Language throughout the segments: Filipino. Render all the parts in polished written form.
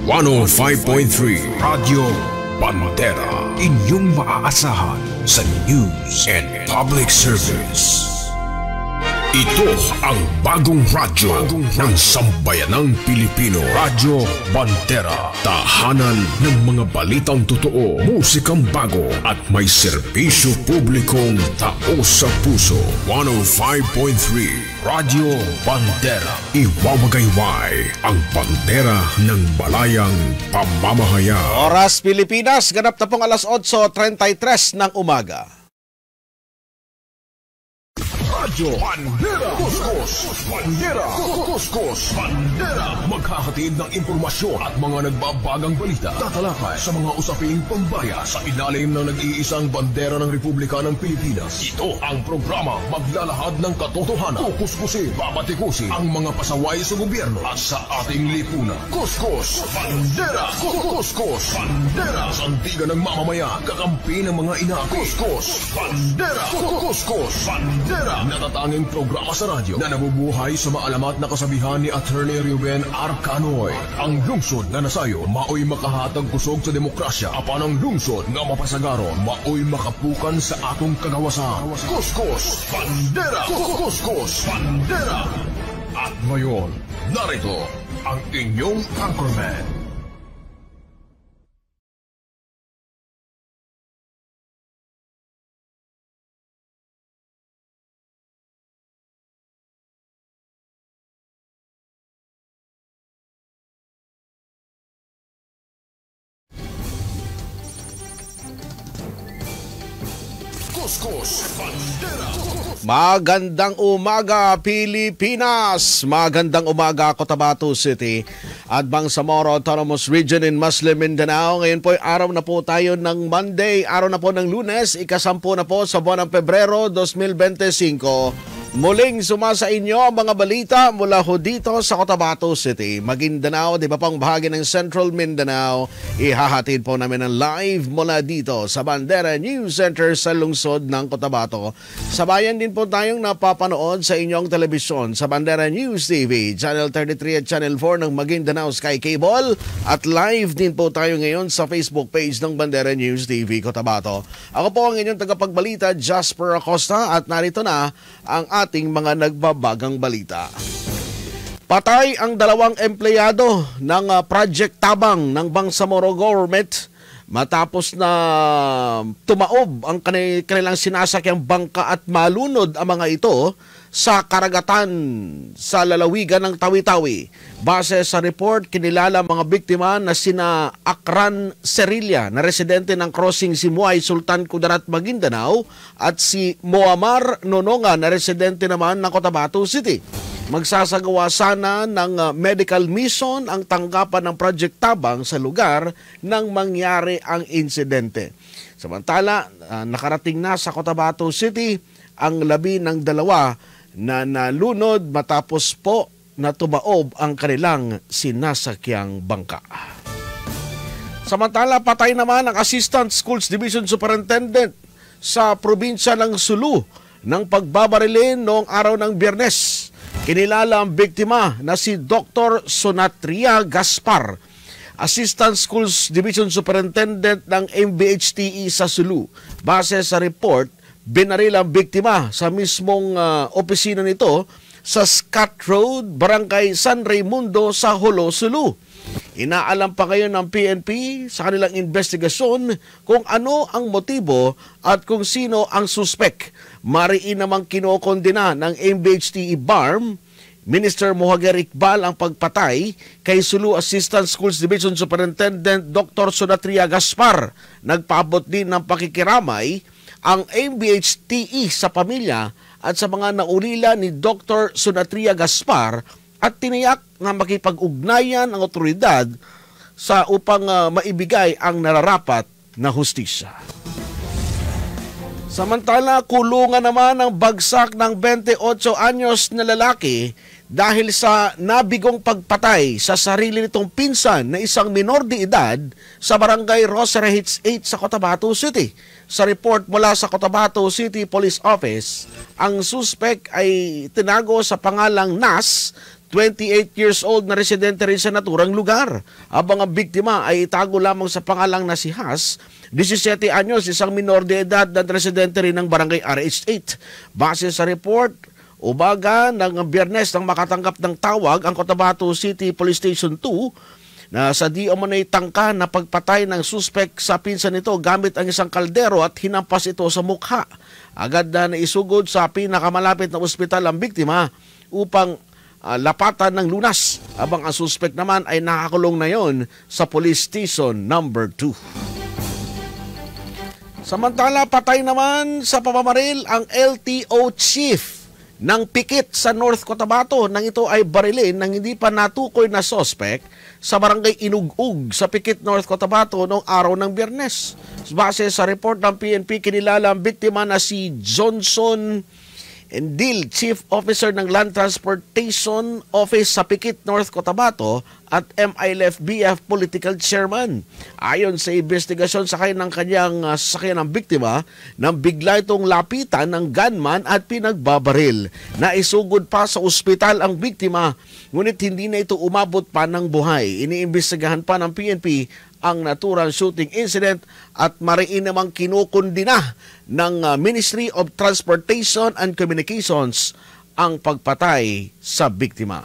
105.3 Radio Bandera, inyong maaasahan sa news and public service. Ito ang bagong radyo ng sambayanang Pilipino. Radyo Bandera. Tahanan ng mga balitang totoo, musikang bago at may serbisyo publikong taos sa puso. 105.3 Radio Bandera. Iwawagayway ang bandera ng balayang pamamahayag. Oras Pilipinas, ganap na pong alas 8:33 ng umaga. Radyo Bandera, Kuskus, Bandera, Kuskus, Bandera. Maghahatid ng impormasyon at mga nagbabagang balita. Tatalakay sa mga usaping pambaya sa ilalim ng nag-iisang bandera ng Republika ng Pilipinas. Ito ang programa maglalahad ng katotohanan. Kukuskusin, babatikusin ang mga pasaway sa gobyerno at sa ating lipunan. Kuskus, Bandera, Kuskus, Bandera. Sandigan ng mamamayan, kakampi ng mga ina. Kuskus, Bandera, Kuskus, Bandera. Natatanging programa sa radyo na nabubuhay sa maalamat na kasabihan ni Attorney Ruben Arcanoy. Ang lungsod na nasayo, maoy makahatag kusog sa demokrasya. Apan ang lungsod nga mapasagaron, maoy makapukan sa atong kagawasan. Kuskus, Bandera! Kuskus, Bandera! At ngayon, narito ang inyong anchorman. Magandang umaga Pilipinas, magandang umaga Cotabato City at Bangsamoro Autonomous Region in Muslim Mindanao. Ngayon po ay araw na po tayo ng Monday, araw na po ng Lunes, ikasampu na po sa buwan ng Pebrero 2025. Muling sumasa inyo ang mga balita mula ho dito sa Cotabato City, Maguindanao, di ba pang bahagi ng Central Mindanao. Ihahatid po namin ang live mula dito sa Bandera News Center sa lungsod ng Cotabato. Sabayan din po tayong napapanood sa inyong telebisyon sa Bandera News TV, Channel 33 at Channel 4 ng Maguindanao Sky Cable. At live din po tayo ngayon sa Facebook page ng Bandera News TV Cotabato. Ako po ang inyong tagapagbalita, Jasper Acosta, at narito na ang ating mga nagbabagang balita. Patay ang 2 empleyado ng Project Tabang ng Bangsamoro Government matapos na tumaob ang kanilang sinasakyang bangka at malunod ang mga ito sa karagatan sa lalawigan ng Tawi-Tawi. Base sa report, kinilala mga biktima na sina Akran Serilla na residente ng Crossing Simuay, Sultan Kudarat, Maguindanao at si Muammar Nononga na residente naman ng Cotabato City. Magsasagawa sana ng medical mission ang tanggapan ng Project Tabang sa lugar nang mangyari ang insidente. Samantala, nakarating na sa Cotabato City ang 12 na nalunod matapos po na tumaob ang kanilang sinasakyang bangka. Samantala, patay naman ang Assistant Schools Division Superintendent sa probinsya ng Sulu ng pagbabarilin noong araw ng Biyernes. Kinilala ang biktima na si Dr. Sonatria Gaspar, Assistant Schools Division Superintendent ng MBHTE sa Sulu. Base sa report, binaril ang biktima sa mismong opisina nito sa Scott Road, Barangay San Raimundo sa Jolo, Sulu. Inaalam pa ngayon ng PNP sa kanilang investigasyon kung ano ang motibo at kung sino ang suspek. Mariin namang kinokondena ng MBHTE BARM, Minister Mohager Iqbal, ang pagpatay kay Sulu Assistant Schools Division Superintendent Dr. Sonatria Gaspar. Nagpaabot din ng pakikiramay ang MBHTE sa pamilya at sa mga naulila ni Dr. Sonatria Gaspar at tiniyak na makipag-ugnayan ang otoridad sa upang maibigay ang nararapat na hustisya. Samantala, kulungan naman ang bagsak ng 28 anyos na lalaki dahil sa nabigong pagpatay sa sarili nitong pinsan na isang minor de edad sa barangay Rosary Hits 8 sa Cotabato City. Sa report mula sa Cotabato City Police Office, ang suspect ay tinago sa pangalang Nas, 28 years old na residente rin sa naturang lugar. Habang ang biktima ay itago lamang sa pangalang na si Has, 17 anyos, isang minor de edad na residente rin ng barangay RH8. Base sa report, umaga ng Biyernes nang makatanggap ng tawag ang Cotabato City Police Station 2 na sa di umano'y tangka na pagpatay ng suspect sa pinsan nito gamit ang isang kaldero at hinampas ito sa mukha. Agad na naisugod sa pinakamalapit na ospital ang biktima upang lapatan ng lunas, habang ang suspect naman ay nakakulong na yon sa Police Station number 2. Samantala, patay naman sa pamamaril ang LTO chief ng pikit sa North Cotabato nang ito ay barilin ng hindi pa natukoy na suspect sa barangay Inugug sa Pikit, North Cotabato noong araw ng Biyernes. Base sa report ng PNP, kinilala ang biktima na si Johnson Endil, Chief Officer ng Land Transportation Office sa Pikit, North Cotabato at MILF-BF Political Chairman. Ayon sa investigasyon, sakay ng kanyang sasakyan ng biktima nang bigla itong lapitan ng gunman at pinagbabaril. Naisugod pa sa ospital ang biktima, ngunit hindi na ito umabot pa ng buhay. Iniimbestigahan pa ng PNP ang naturang shooting incident at mariin namang kinukundina ng Ministry of Transportation and Communications ang pagpatay sa biktima.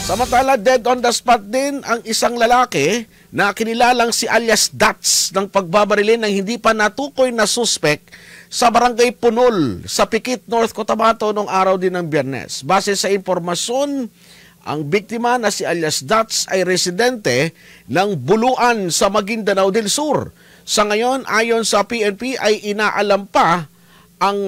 Samantala, dead on the spot din ang isang lalaki na kinilalang si alias Dats ng pagbabarilin ng hindi pa natukoy na suspect sa barangay Punol sa Pikit, North Cotabato noong araw din ng Biyernes. Base sa impormasyon, ang biktima na si alias Dats ay residente ng Buluan sa Maguindanao del Sur. Sa ngayon, ayon sa PNP ay inaalam pa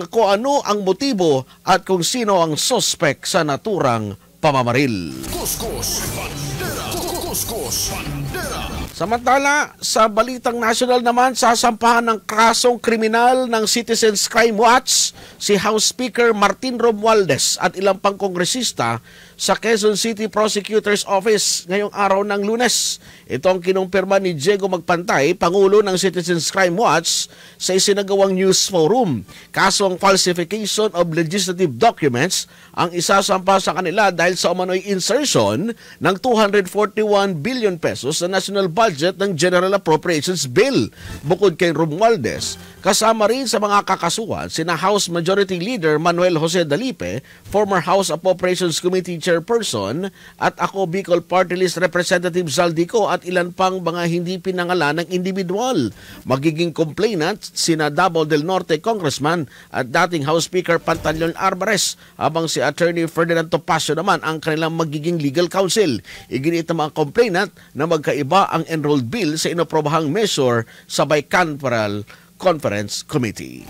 kung ano ang motibo at kung sino ang suspect sa naturang pamamaril. Kuskus Bandera. Kuskus Bandera. Samantala, sa balitang nasyonal naman, sasampahan ng kasong kriminal ng Citizens Crime Watch si House Speaker Martin Romualdez at ilang pang kongresista sa Quezon City Prosecutor's Office ngayong araw ng Lunes. Ito ang kinumpirma ni Diego Magpantay, Pangulo ng Citizens Crime Watch, sa isinagawang news forum. Kasong falsification of legislative documents ang isasampa sa kanila dahil sa umano'y insertion ng 241 billion pesos sa national budget ng General Appropriations Bill. Bukod kay Romualdez, kasama rin sa mga kakasuhan sina House Majority Leader Manuel Jose Dalipe, former House Appropriations Committee Chairperson, at ako Bicol Party List Representative Zaldico at ilan pang mga hindi pinangalan ng individual. Magiging complainant sina Davao del Norte Congressman at dating House Speaker Pantaleon Arbares, habang si Attorney Ferdinand Topacio naman ang kanilang magiging legal counsel. Iginit ng mga complainant na magkaiba ang enrolled bill sa inoprobahang measure sa Bicameral Conference Committee.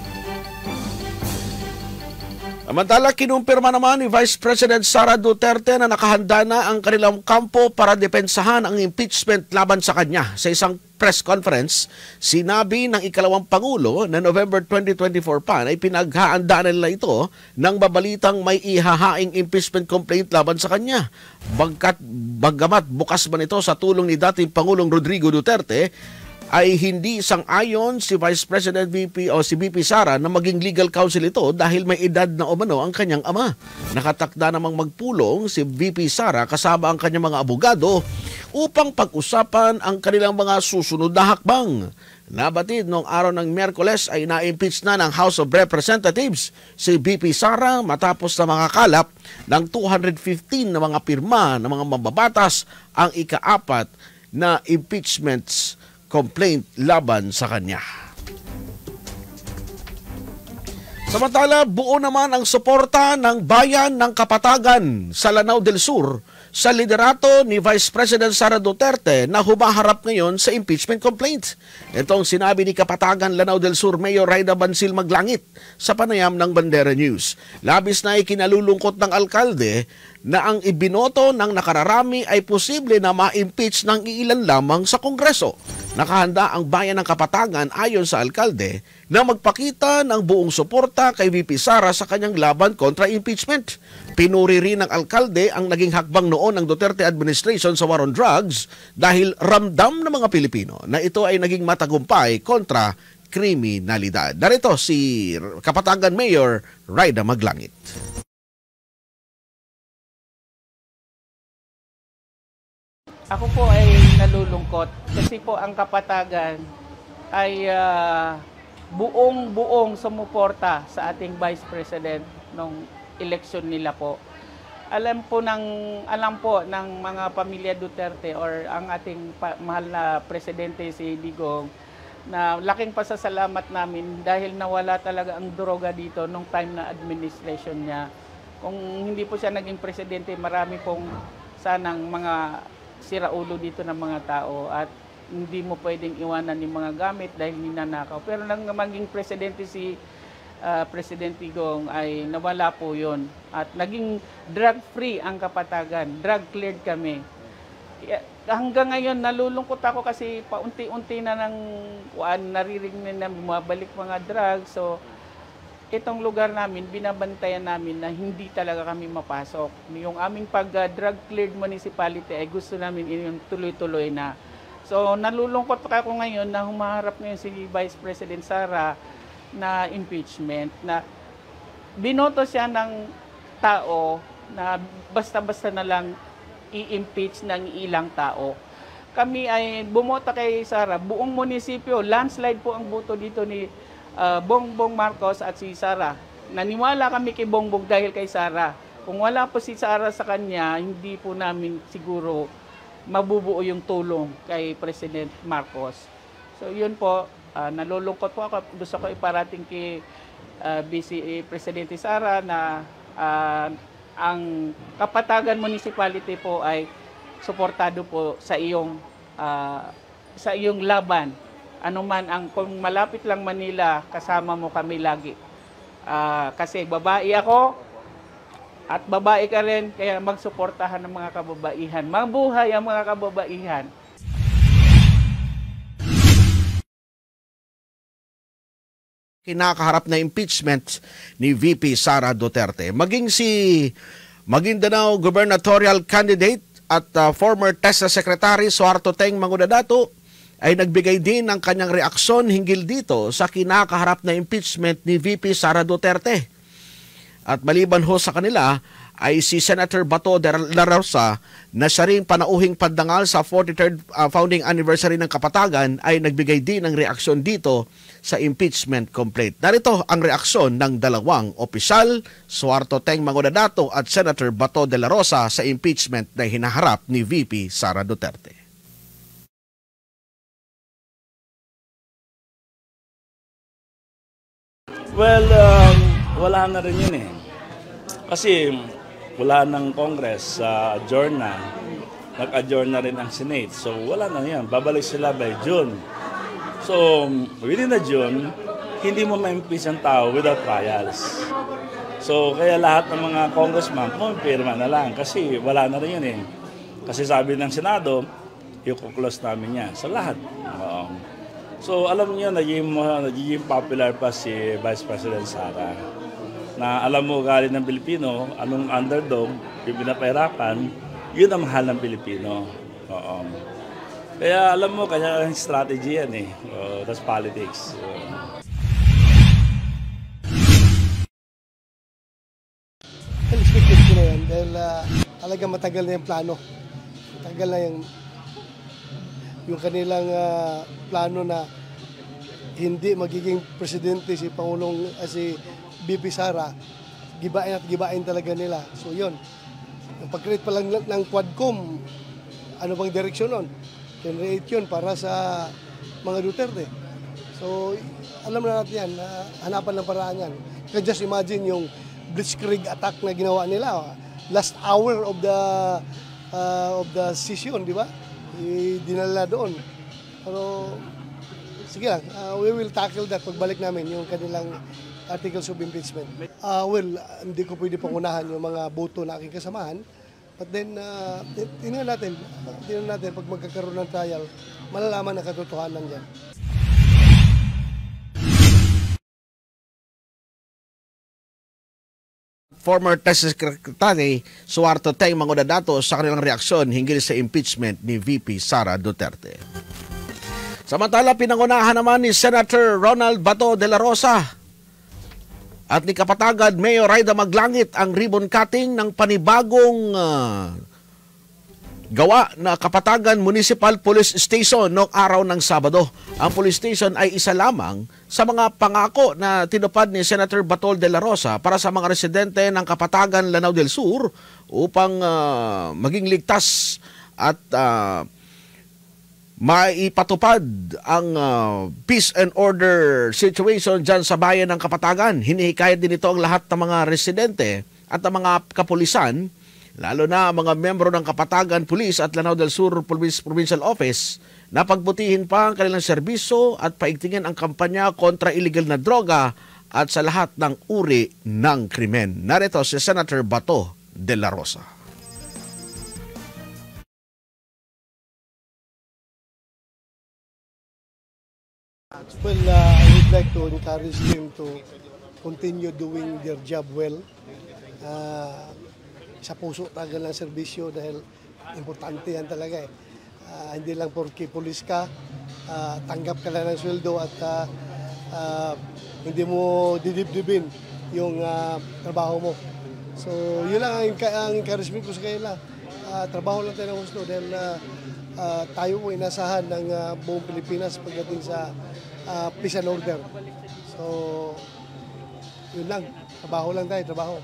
Samantala, kinumpirma naman ni Vice President Sara Duterte na nakahanda na ang kanilang kampo para depensahan ang impeachment laban sa kanya. Sa isang press conference, sinabi ng ikalawang Pangulo na November 2024 pa ay pinaghahandaan nila ito nang babalitang may ihahaing impeachment complaint laban sa kanya. Bagamat bukas man ito sa tulong ni dating Pangulong Rodrigo Duterte, ay hindi sang-ayon si Vice President VP o si VP Sara na maging legal counsel ito dahil may edad na umano ang kanyang ama. Nakatakda namang magpulong si VP Sara kasama ang kanyang mga abogado upang pag-usapan ang kanilang mga susunod na hakbang. Nabatid noong araw ng Miyerkules ay na-impeach na ng House of Representatives si VP Sara matapos na makakalap ng 215 na mga pirma ng mga mambabatas ang ika-4 na impeachments complaint laban sa kanya. Samantala, buo naman ang suporta ng Bayan ng Kapatagan sa Lanao del Sur sa liderato ni Vice President Sara Duterte na humaharap ngayon sa impeachment complaint. Itong sinabi ni Kapatagan Lanao del Sur Mayor Raida Bansil Maglangit sa panayam ng Bandera News. Labis na ikinalulungkot ng alkalde na ang ibinoto ng nakararami ay posible na ma-impeach ng iilan lamang sa Kongreso. Nakahanda ang Bayan ng Kapatagan ayon sa alkalde na magpakita ng buong suporta kay VP Sara sa kanyang laban kontra impeachment. Pinuri rin ng alkalde ang naging hakbang noon ng Duterte administration sa war on drugs dahil ramdam ng mga Pilipino na ito ay naging matagumpay kontra kriminalidad. Narito si Kapatagan Mayor Raida Maglangit. Ako po ay nalulungkot kasi po ang Kapatagan ay buong-buong sumuporta sa ating Vice President nung eleksyon nila po. Alam po ng mga pamilya Duterte or ang ating mahal na presidente si Digong na laking pasasalamat namin dahil nawala talaga ang droga dito nung time na administration niya. Kung hindi po siya naging presidente, marami pong sanang mga siraulo dito ng mga tao at hindi mo pwedeng iwanan yung mga gamit dahil ninanakaw. Pero nang maging presidente si President Digong ay nawala po yun. At naging drug-free ang Kapatagan. Drug-cleared kami. Hanggang ngayon, nalulungkot ako kasi paunti-unti na naririnig na bumabalik mga drugs. So, itong lugar namin, binabantayan namin na hindi talaga kami mapasok. Yung aming pag-drug-cleared municipality ay gusto namin yung tuloy-tuloy na. So, nalulungkot ako ngayon na humaharap ngayon si Vice President Sara na impeachment, na binoto siya ng tao na basta-basta na lang i-impeach ng ilang tao. Kami ay bumoto kay Sara, buong munisipyo, landslide po ang boto dito ni Bongbong Marcos at si Sara. Naniwala kami kay Bongbong dahil kay Sara. Kung wala po si Sara sa kanya, hindi po namin siguro mabubuo yung tulong kay President Marcos. So yun po, nalulungkot po ako. Gusto ko iparating kay BCE Presidente Sara na ang Kapatagan Municipality po ay suportado po sa iyong laban. Ano man kung malapit lang Manila, kasama mo kami lagi. Kasi babae ako at babae ka rin, kaya magsuportahan ng mga kababaihan. Mabuhay ang mga kababaihan. Kinakaharap na impeachment ni VP Sara Duterte. Maging si Maguindanao gubernatorial candidate at former TESDA Secretary Suharto Teng Mangudadato ay nagbigay din ng kanyang reaksyon hinggil dito sa kinakaharap na impeachment ni VP Sara Duterte. At maliban ho sa kanila ay si Senator Bato de la Rosa na siya rin panauhing pandangal sa 43rd founding anniversary ng Kapatagan ay nagbigay din ng reaksyon dito sa impeachment complaint. Narito ang reaksyon ng dalawang opisyal, Suharto Teng Mangudadato at Senator Bato de la Rosa sa impeachment na hinaharap ni VP Sara Duterte. Well, wala na rin yun eh. Kasi wala ng Congress sa adjourn na. Nag-adjourn na rin ang Senate. So wala na yan. Babalik sila by June. So within the June, hindi mo ma-impeach ang tao without trials. So kaya lahat ng mga congressman, pumirma na lang. Kasi wala na rin yun eh. Kasi sabi ng Senado, i-close namin yan. So lahat. So alam niyo, nagiging popular pa si Vice President Sara. Na alam mo galing ng Pilipino, anong underdog, yung pinapahirapan, yun ang mahal ng Pilipino. Kaya alam mo, kanya ang strategy yan eh. That's politics. Expected ko na yan dahil talaga matagal na yung plano. Matagal na yung kanilang plano na hindi magiging presidente si Pangulong si VP Sara, gibain at gibain talaga nila. So yun, yung pag-create pa lang ng Quadcom, ano bang direksyon nun? Generate yun para sa mga Duterte. So alam na natin yan, hanapan ng paraan yan. You can just imagine yung blitzkrieg attack na ginawa nila. Last hour of the session, di ba? Dinala doon. Pero sige lang, we will tackle that pagbalik namin yung kanilang articles of impeachment. Hindi ko pwede pangunahan yung mga boto na aking kasamahan. But then, tingnan natin pag magkakaroon ng trial, malalaman ang katotohanan yan. Former TESDA Secretary Suharto Teng Mangudadato sa kanilang reaksyon hinggil sa impeachment ni VP Sara Duterte. Samantala, pinangunahan naman ni Senator Ronald Bato de la Rosa at ni Kapatagan Mayor Raida Maglangit ang ribbon cutting ng panibagong gawa na Kapatagan Municipal Police Station noong araw ng Sabado. Ang police station ay isa lamang sa mga pangako na tinupad ni Senator Batol de la Rosa para sa mga residente ng Kapatagan, Lanao del Sur upang maging ligtas at maipatupad ang peace and order situation dyan sa bayan ng Kapatagan. Hinihikayat din ito ang lahat ng mga residente at ang mga kapulisan, lalo na ang mga membro ng Kapatagan Police at Lanao del Sur Provincial Office, na pagbutihin pa ang kanilang serbisyo at paigtingin ang kampanya kontra illegal na droga at sa lahat ng uri ng krimen. Narito si Senator Bato de la Rosa. Well, I would like to encourage them to continue doing their job well. Sa puso talaga ng serbisyo dahil importante yan talaga eh. Hindi lang porque pulis ka, tanggap ka lang ng sweldo at hindi mo didibdibin yung trabaho mo. So yun lang ang encouragement ko sa kanila. Trabaho lang tayo ng gusto dahil tayo po inasahan ng buong Pilipinas pagdating sa peace and order. So yun lang, trabaho lang tayo, trabaho.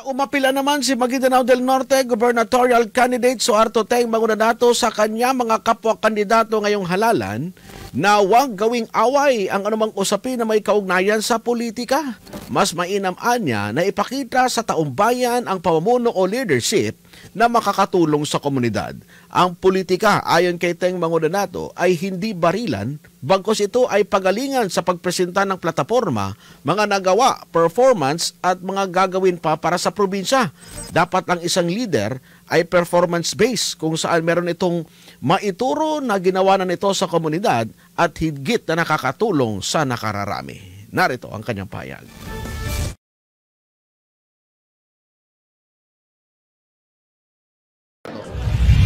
Umapila naman si Maguindanao del Norte gubernatorial candidate Suharto Teng Mangudanato sa kanya mga kapwa kandidato ngayong halalan na huwag gawing away ang anumang usapin na may kaugnayan sa politika. Mas mainam niya na ipakita sa taumbayan ang pamumuno o leadership na makakatulong sa komunidad. Ang politika, ayon kay Teng Mangudanato, ay hindi barilan, bagkus ito ay pagalingan sa pagpresenta ng plataporma, mga nagawa, performance at mga gagawin pa para sa probinsya. Dapat ang isang leader ay performance-based kung saan meron itong maituro na ginawa na nito sa komunidad at higit na nakakatulong sa nakararami. Narito ang kanyang pahayag.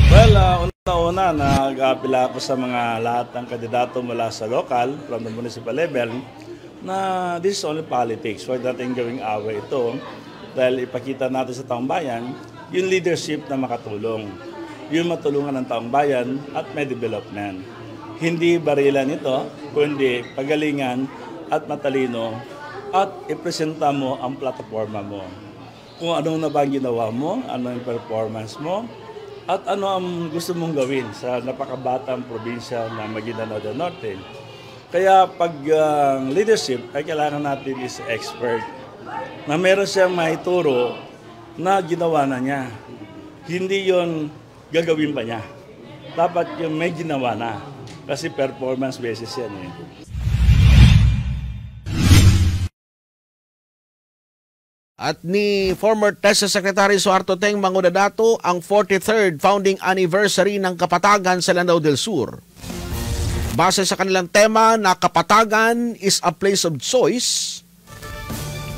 Well, una-una, nag-aapila ako sa mga lahat ng kandidato mula sa local, from the municipal level, na this is only politics. Huwag natin gawing away ito dahil ipakita natin sa taong bayan yung leadership na makatulong, yung matulungan ng taong bayan at may development. Hindi barilan ito, kundi pagalingan at matalino at ipresenta mo ang plataforma mo. Kung anong na ba ang ginawa mo, ano yung performance mo, at ano ang gusto mong gawin sa napakabatang probinsya ng Maguindanao del Norte. Kaya pag leadership ay kailangan natin is expert na meron siyang maituro na ginawa na niya. Hindi yon gagawin pa niya. Dapat yung may ginawa na. Kasi performance basis yan eh. At ni former TESA Secretary Suharto Teng Mangudanato ang 43rd founding anniversary ng Kapatagan sa Lanao del Sur. Base sa kanilang tema na Kapatagan is a place of choice,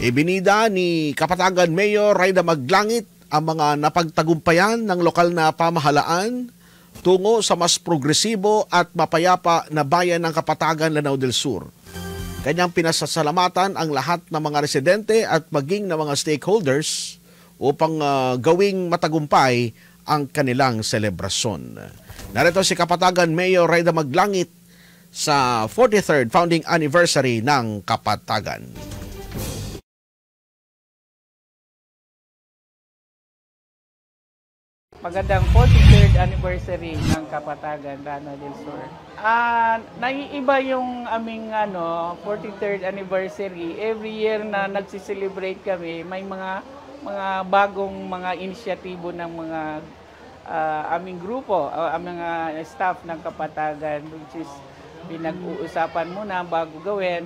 ibinida ni Kapatagan Mayor Raida Maglangit ang mga napagtagumpayan ng lokal na pamahalaan tungo sa mas progresibo at mapayapa na bayan ng Kapatagan, Lanao del Sur. Kanyang pinasasalamatan ang lahat ng mga residente at maging ng mga stakeholders upang gawing matagumpay ang kanilang selebrasyon. Narito si Kapatagan Mayor Raida Maglangit sa 43rd founding anniversary ng Kapatagan. Magandang 43rd anniversary ng Kapatagan, Lanao del Sur. Naiiba yung aming 43rd anniversary. Every year na nagsiselebrate kami, may mga bagong mga inisyatibo ng mga aming grupo, ang mga staff ng Kapatagan, which is pinag-uusapan muna bago gawin.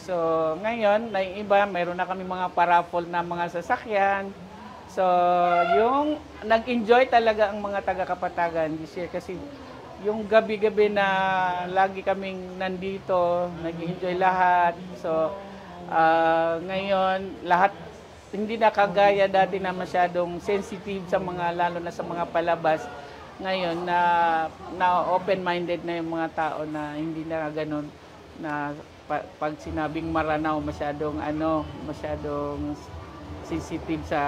So ngayon, naiiba, mayroon na kami mga paraffol na mga sasakyan. So, yung nag-enjoy talaga ang mga taga-Kapatagan this year kasi yung gabi-gabi na lagi kaming nandito, nag-enjoy lahat. So, ngayon, lahat hindi na kagaya dati na masyadong sensitive sa mga, lalo na sa mga palabas. Ngayon, na open-minded na yung mga tao na hindi na ganun na pag sinabing Maranao, masyadong sensitive sa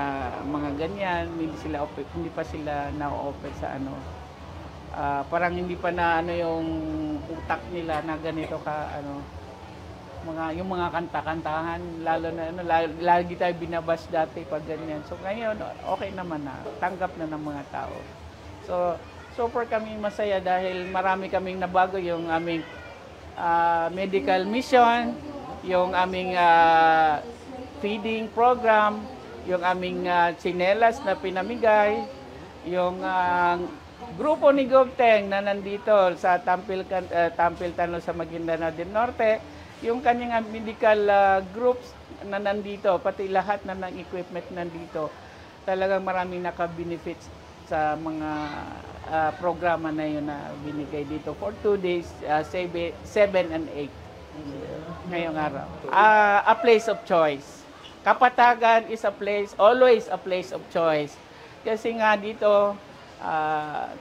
mga ganyan, hindi pa sila na-open sa ano. Parang hindi pa na ano yung utak nila na ganito ka ano yung mga kanta-kantahan, lalo na ano, lagi tayo binabas dati pag ganyan. So ngayon okay naman na, tanggap na ng mga tao. So super kami masaya dahil marami kaming nabago, yung aming medical mission, yung aming feeding program, yung aming tsinelas na pinamigay, yung grupo ni Gopteng na nandito sa Tampil Tano sa Maguindanao del Norte, yung kanyang medical groups na nandito, pati lahat na ng equipment nandito, talagang maraming naka-benefits sa mga programa na yun na binigay dito for 2 days, 7 and 8 ngayong araw. A place of choice. Kapatagan is always a place of choice. Kasi nga dito,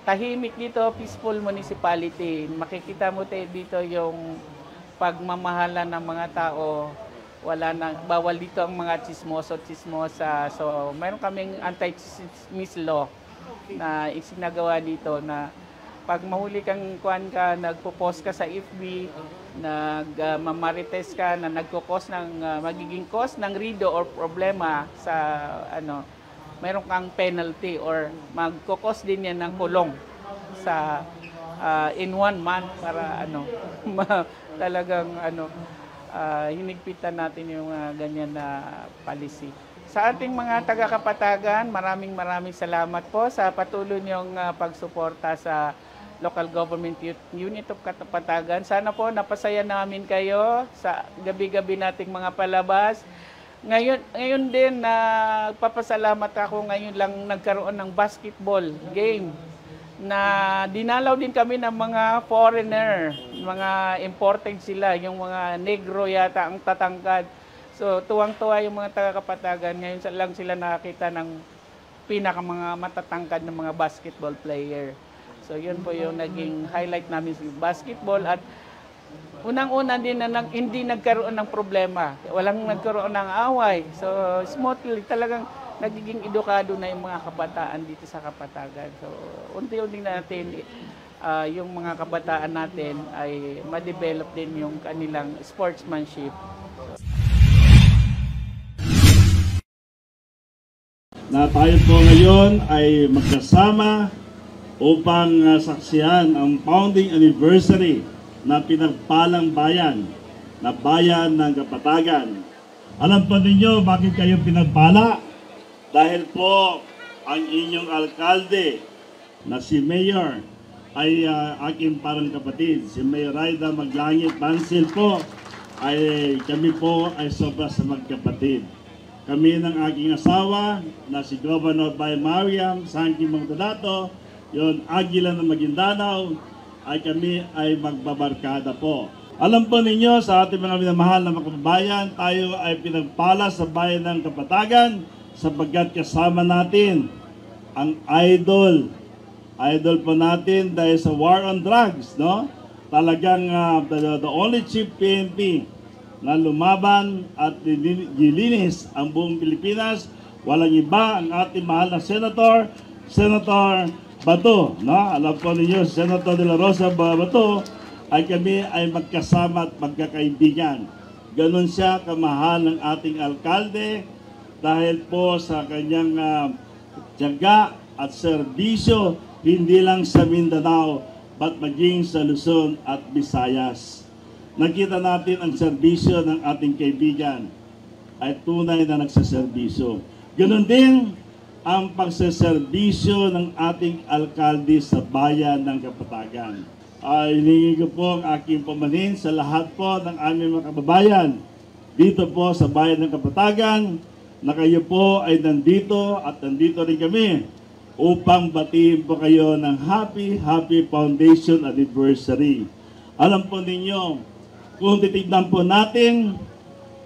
tahimik dito, peaceful municipality. Makikita mo dito yung pagmamahalan ng mga tao, bawal dito ang mga chismosa. So, mayroon kaming anti-chismis law na isinagawa dito na pag mahuli kang nagpo-post ka sa FB, nagmamarites ka na magiging cause ng rido or problema sa ano, mayroon kang penalty or magkukos din yan ng kulong sa in 1 month para ano talagang ano hinigpitan natin yung ganyan na policy. Sa ating mga taga-Kapatagan, maraming salamat po sa patuloy niyong pagsuporta sa Local Government Unit of Kapatagan. Sana po napasaya namin kayo sa gabi-gabi nating mga palabas. Ngayon din papasalamat ako, ngayon lang nagkaroon ng basketball game na dinalaw din kami ng mga foreigner, mga imported sila, yung mga negro yata ang tatangkad. So tuwang-tuwa yung mga taga-Kapatagan, ngayon lang sila nakakita ng mga matatangkad ng mga basketball player. So yun po yung naging highlight namin sa basketball, at unang-una din na hindi nagkaroon ng problema, walang nagkaroon ng away. So smoothly, talagang nagiging edukado na yung mga kabataan dito sa Kapatagan. So unti-unti natin yung mga kabataan natin ay ma-develop din yung kanilang sportsmanship. Na tayo po ngayon ay magkasama upang saksihan ang founding anniversary na pinagpalang bayan, na bayan ng Kapatagan. Alam po ninyo bakit kayo pinagpala? Dahil po ang inyong alkalde na si Mayor ay aking parang kapatid, si Mayor Raida Maglangit Bansil po, ay kami po ay sobra sa magkapatid. Kami ng aking asawa na si Governor Bay Mariam Sangki Magdadato, yon Agila ng Maguindanao, ay kami ay magbabarkada po. Alam po ninyo sa ating mga minamahal na mga kababayan, tayo ay pinagpala sa bayan ng Kapatagan sapagkat kasama natin ang idol po natin dahil sa war on drugs, no? Talagang the only chief PNP na lumaban at gilinis ang buong Pilipinas, walang iba ang ating mahal na Senator Bato, no? Alam po ninyo, Senator De La Rosa Bato, ay kami ay magkasama at magkakaibigan. Ganon siya kamahal ng ating alkalde dahil po sa kanyang tiyaga at serbisyo, hindi lang sa Mindanao, but maging sa Luzon at Visayas. Nakita natin ang serbisyo ng ating kaibigan ay tunay na nagsaserbisyo. Ganon din ang pagsaserbisyo ng ating alkalde sa bayan ng Kapatagan. Hiningi ko po ang aking pamanhin sa lahat po ng aming mga kababayan dito po sa bayan ng Kapatagan na kayo po ay nandito at nandito rin kami upang batiin po kayo ng Happy Foundation Anniversary. Alam po ninyo, kung titignan po natin,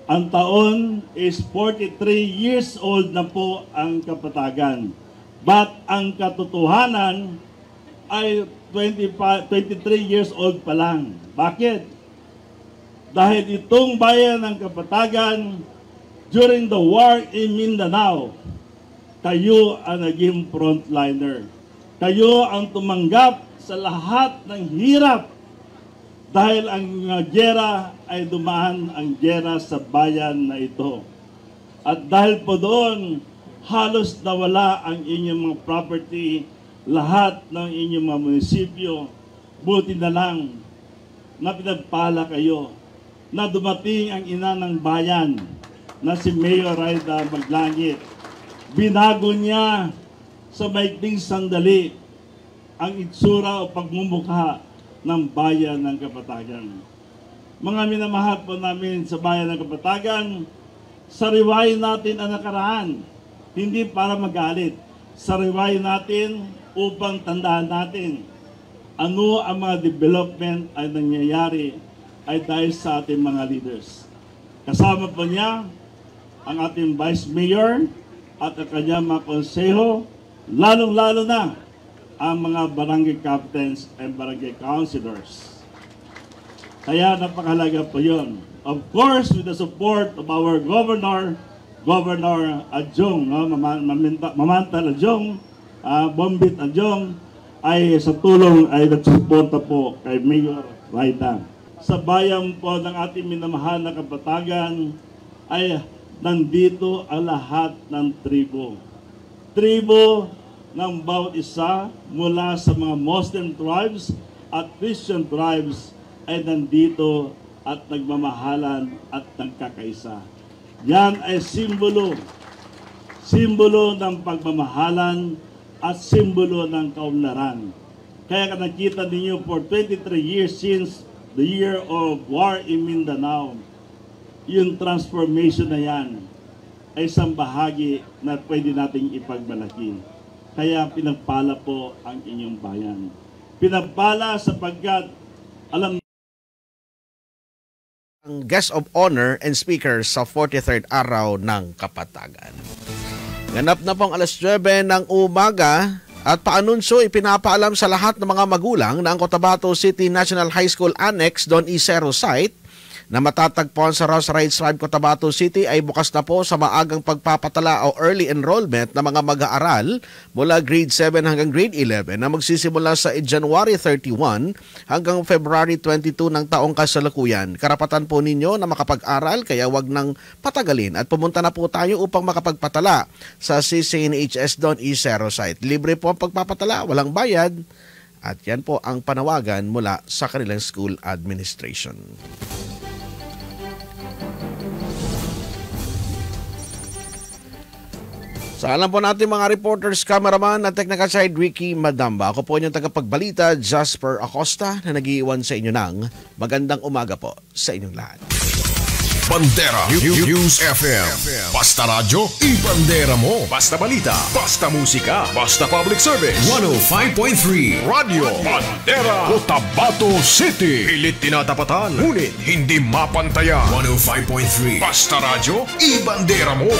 ang taon is 43 years old na po ang Kapatagan. But ang katotohanan ay 23 years old pa lang. Bakit? Dahil itong bayan ng Kapatagan during the war in Mindanao, kayo ang naging frontliner. Kayo ang tumanggap sa lahat ng hirap dahil ang giyera ay dumaan ang giyera sa bayan na ito. At dahil po doon, halos nawala ang inyong mga property, lahat ng inyong mga munisipyo. Buti na lang na pinagpala kayo na dumating ang ina ng bayan na si Mayor Raida Maglangit. Binago niya sa maikling sandali ang itsura o pagmumukha ng bayan ng Kapatagan. Mga minamahal po namin sa bayan ng Kapatagan, sariwain natin ang nakaraan, hindi para magalit. Sariwain natin upang tandaan natin ano ang mga development ay nangyayari ay dahil sa ating mga leaders. Kasama po niya ang ating Vice Mayor at ang kanyang mga konseho, lalong-lalo na ang mga barangay captains and barangay councilors. Kaya napakalaga po yun. Of course, with the support of our Governor Adjong, no? Mamantal Adjong, Bombit Adjong, ay sa tulong ay nagsuporta po kay Mayor Raida. Sa bayan po ng ating minamahal na Kapatagan ay nandito ang lahat ng tribo. Tribo ng bawat isa mula sa mga Muslim tribes at Christian tribes ay nandito at nagmamahalan at nagkakaisa. Yan ay simbolo ng pagmamahalan at simbolo ng kaunlaran. Kaya nakita ninyo for 23 years since the year of war in Mindanao, yung transformation na yan ay isang bahagi na pwede nating ipagmalaki. Kaya pinagpala po ang inyong bayan. Pinagpala sapagkat alam ang guest of honor and speaker sa 43rd araw ng Kapatagan. Ganap na pong alas 9 ng umaga at paanunsyo ipinapaalam sa lahat ng mga magulang na ang Cotabato City National High School Annex Don Isero site na matatagpuan sa Ross Rides Drive, Cotabato City ay bukas na po sa maagang pagpapatala o early enrollment ng mga mag-aaral mula grade 7 hanggang grade 11 na magsisimula sa January 31 hanggang February 22 ng taong kasalukuyan. Karapatan po ninyo na makapag-aral kaya wag nang patagalin at pumunta na po tayo upang makapagpatala sa CCNHS Don Isero site. Libre po ang pagpapatala, walang bayad at yan po ang panawagan mula sa kanilang school administration. Sa alam po natin mga reporters, cameraman at technical side Ricky Madamba. Ako po inyong tagapagbalita, Jasper Acosta, na nag-iiwan sa inyo ng magandang umaga po sa inyong lahat. Bandera News FM. Basta radyo, ibandera mo. Basta balita, basta musika, basta public service. 105.3 Radio Bandera Cotabato City. Pilit tinatapatan, ngunit hindi mapantayan. 105.3 Basta radyo, ibandera mo.